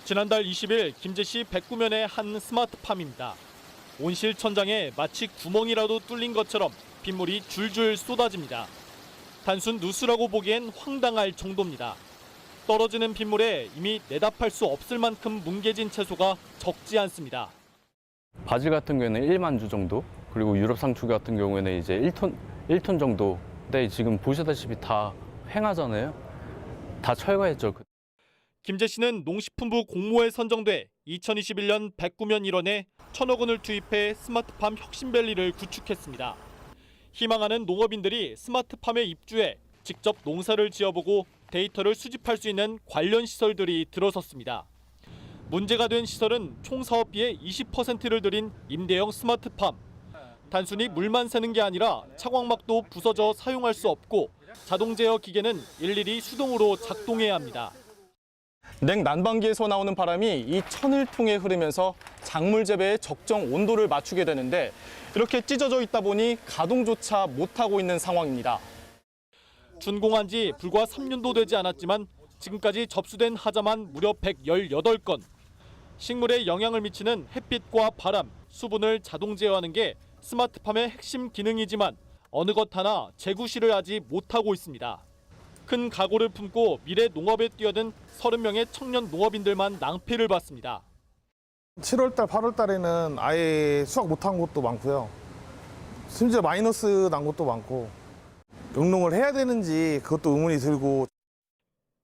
지난달 20일 김제시 백구면의 한 스마트팜입니다. 온실 천장에 마치 구멍이라도 뚫린 것처럼 빗물이 줄줄 쏟아집니다. 단순 누수라고 보기엔 황당할 정도입니다. 떨어지는 빗물에 이미 내다팔 수 없을 만큼 뭉개진 채소가 적지 않습니다. 바질 같은 경우에는 1만 주 정도, 그리고 유럽 상추 같은 경우에는 이제 1톤 정도. 근데 지금 보시다시피 다 횡하잖아요. 다 철거했죠. 김제시는 농식품부 공모에 선정돼 2021년 백구면 일원에 1,000억 원을 투입해 스마트팜 혁신밸리를 구축했습니다. 희망하는 농업인들이 스마트팜에 입주해 직접 농사를 지어보고 데이터를 수집할 수 있는 관련 시설들이 들어섰습니다. 문제가 된 시설은 총 사업비의 20%를 들인 임대형 스마트팜. 단순히 물만 새는 게 아니라 차광막도 부서져 사용할 수 없고 자동 제어 기계는 일일이 수동으로 작동해야 합니다. 냉난방기에서 나오는 바람이 이 천을 통해 흐르면서 작물 재배의 적정 온도를 맞추게 되는데 이렇게 찢어져 있다 보니 가동조차 못하고 있는 상황입니다. 준공한 지 불과 3년도 되지 않았지만 지금까지 접수된 하자만 무려 118건. 식물에 영향을 미치는 햇빛과 바람, 수분을 자동 제어하는 게 스마트팜의 핵심 기능이지만 어느 것 하나 재구시를 하지 못하고 있습니다. 큰 각오를 품고 미래 농업에 뛰어든 30명의 청년 농업인들만 낭패를 봤습니다. 7월달, 8월달에는 아예 수확 못한 곳도 많고요. 심지어 마이너스 난 곳도 많고 용농을 해야 되는지 그것도 의문이 들고.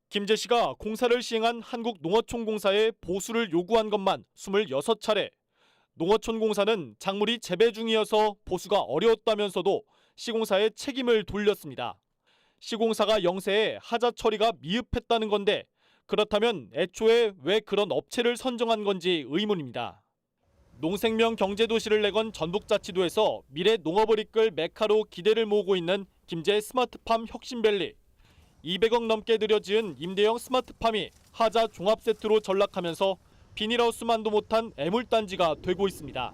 김제시가 공사를 시행한 한국농어촌공사에 보수를 요구한 것만 26차례. 농어촌공사는 작물이 재배 중이어서 보수가 어려웠다면서도 시공사에 책임을 돌렸습니다. 시공사가 영세에 하자 처리가 미흡했다는 건데 그렇다면 애초에 왜 그런 업체를 선정한 건지 의문입니다. 농생명 경제도시를 내건 전북자치도에서 미래 농업을 이끌 메카로 기대를 모으고 있는 김제 스마트팜 혁신밸리. 200억 넘게 들여 지은 임대형 스마트팜이 하자 종합세트로 전락하면서 비닐하우스만도 못한 애물단지가 되고 있습니다.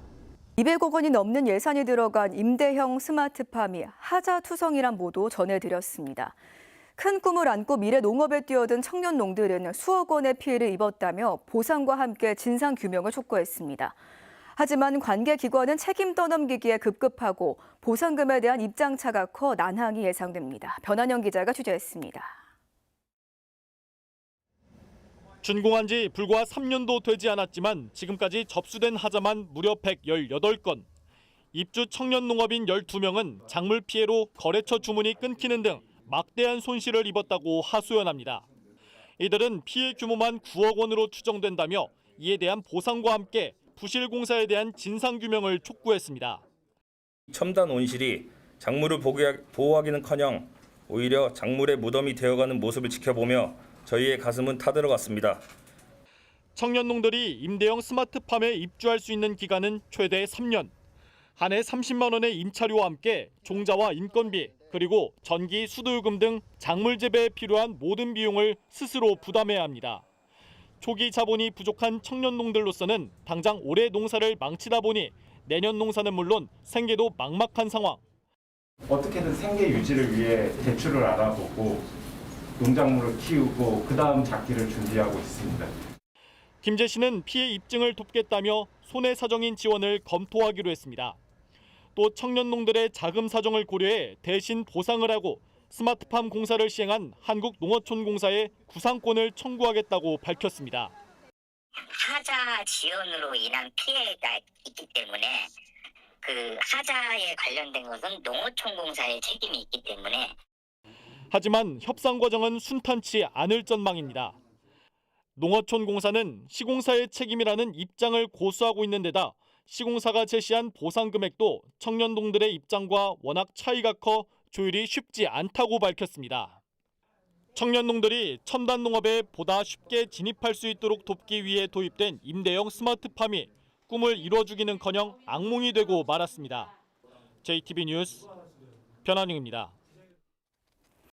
200억 원이 넘는 예산이 들어간 임대형 스마트팜이 하자투성이란 보도 전해드렸습니다. 큰 꿈을 안고 미래 농업에 뛰어든 청년 농들은 수억 원의 피해를 입었다며 보상과 함께 진상규명을 촉구했습니다. 하지만 관계기관은 책임 떠넘기기에 급급하고 보상금에 대한 입장차가 커 난항이 예상됩니다. 변한영 기자가 취재했습니다. 준공한 지 불과 3년도 되지 않았지만 지금까지 접수된 하자만 무려 118건. 입주 청년 농업인 12명은 작물 피해로 거래처 주문이 끊기는 등 막대한 손실을 입었다고 하소연합니다. 이들은 피해 규모만 9억 원으로 추정된다며 이에 대한 보상과 함께 부실 공사에 대한 진상규명을 촉구했습니다. 첨단 온실이 작물을 보호하기는커녕 오히려 작물의 무덤이 되어가는 모습을 지켜보며 저희의 가슴은 타들어갔습니다. 청년농들이 임대형 스마트팜에 입주할 수 있는 기간은 최대 3년. 한 해 30만 원의 임차료와 함께 종자와 인건비, 그리고 전기, 수도요금 등 작물 재배에 필요한 모든 비용을 스스로 부담해야 합니다. 초기 자본이 부족한 청년농들로서는 당장 올해 농사를 망치다 보니 내년 농사는 물론 생계도 막막한 상황. 어떻게든 생계 유지를 위해 대출을 알아보고 농작물을 키우고 그다음 작기를 준비하고 있습니다. 김제시는 피해 입증을 돕겠다며 손해사정인 지원을 검토하기로 했습니다. 또 청년농들의 자금 사정을 고려해 대신 보상을 하고 스마트팜 공사를 시행한 한국농어촌공사에 구상권을 청구하겠다고 밝혔습니다. 하자 지원으로 인한 피해가 있기 때문에 그 하자에 관련된 것은 농어촌공사의 책임이 있기 때문에. 하지만 협상 과정은 순탄치 않을 전망입니다. 농어촌공사는 시공사의 책임이라는 입장을 고수하고 있는 데다 시공사가 제시한 보상 금액도 청년농들의 입장과 워낙 차이가 커 조율이 쉽지 않다고 밝혔습니다. 청년농들이 첨단 농업에 보다 쉽게 진입할 수 있도록 돕기 위해 도입된 임대형 스마트팜이 꿈을 이뤄주기는커녕 악몽이 되고 말았습니다. JTB 뉴스 변한영입니다.